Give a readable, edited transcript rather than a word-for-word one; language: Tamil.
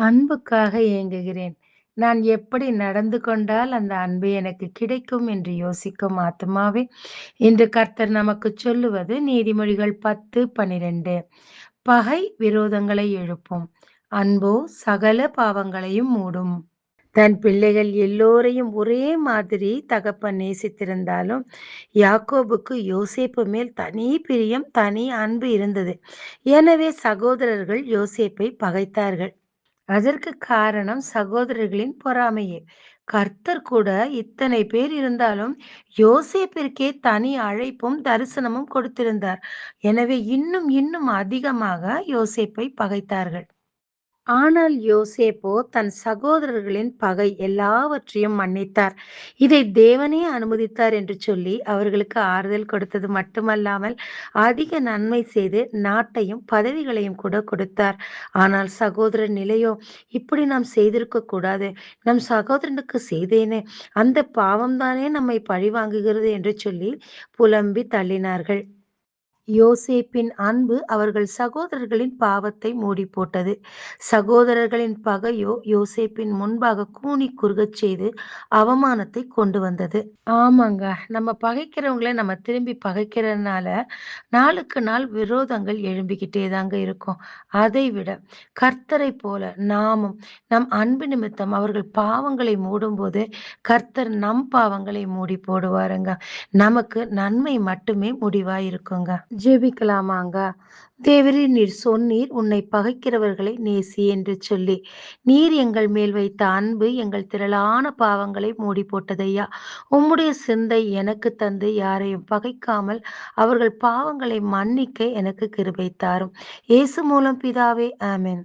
அன்புக்காக ஏங்குகிறேன். நான் எப்படி நடந்து கொண்டால் அந்த அன்பு எனக்கு கிடைக்கும் என்று யோசிக்கும் ஆத்துமாவே, இன்று கர்த்தர் நமக்குச் சொல்லுவது நீதிமொழிகள் 10:12. பகை விரோதங்களை எழுப்பும். அன்போ சகல பாவங்களையும் மூடும். தன் பிள்ளைகள் எல்லோரையும் ஒரே மாதிரி தகப்பன் நேசித்திருந்தாலும், யாக்கோபுக்கு யோசேப்பு மேல் தனி பிரியம், தனி அன்பு இருந்தது. எனவே சகோதரர்கள் யோசேப்பை பகைத்தார்கள். அதற்கு காரணம் சகோதரர்களின் பொறாமையே. கர்த்தர் கூட இத்தனை பேர் இருந்தாலும் யோசேப்பிற்கே தனி அழைப்பும் தரிசனமும் கொடுத்திருந்தார். எனவே இன்னும் இன்னும் அதிகமாக யோசேப்பை பகைத்தார்கள். ஆனால் யோசேப்போ தன் சகோதரர்களின் பகை எல்லாவற்றையும் மன்னித்தார். இதை தேவனே அனுமதித்தார் என்று சொல்லி அவர்களுக்கு ஆறுதல் கொடுத்தது மட்டுமல்லாமல் அதிக நன்மை செய்து நாட்டையும் பதவிகளையும் கூட கொடுத்தார். ஆனால் சகோதரர் நிலையோ, இப்படி நாம் செய்திருக்க கூடாது, நம் சகோதரனுக்கு செய்தேனே, அந்த பாவம்தானே நம்மை பழிவாங்குகிறது என்று சொல்லி புலம்பி தள்ளினார்கள். யோசேப்பின் அன்பு அவர்கள் சகோதரர்களின் பாவத்தை மூடி போட்டது. சகோதரர்களின் பகையோ யோசேப்பின் முன்பாக கூனி குறுகச் செய்து அவமானத்தை கொண்டு வந்தது. ஆமாங்க. நம்ம பகைக்கிறவங்கள நம்ம திரும்பி பகைக்கிறதுனால, நாளுக்கு நாள் விரோதங்கள் எழும்பிக்கிட்டே தாங்க இருக்கும். அதைவிட கர்த்தரைப் போல நாமும் நம் அன்பு நிமித்தம் அவர்கள் பாவங்களை மூடும்போது, கர்த்தர் நம் பாவங்களை மூடி போடுவாருங்க. நமக்கு நன்மை மட்டுமே முடிவாய் இருக்குங்க. ஜெபிக்கலாமாங்க? தேவரீர் நீர் சொன்னீர், உன்னை பகைக்கிறவர்களை நேசி என்று சொல்லி. நீர் எங்கள் மேல் வைத்த அன்பு எங்கள் திரளான பாவங்களை மூடி போட்டதையா. உம்முடைய சிந்தை எனக்கு தந்து யாரையும் பகைக்காமல் அவர்கள் பாவங்களை மன்னிக்க எனக்கு கிருபை தாரும். இயேசு மூலம் பிதாவே, ஆமென்.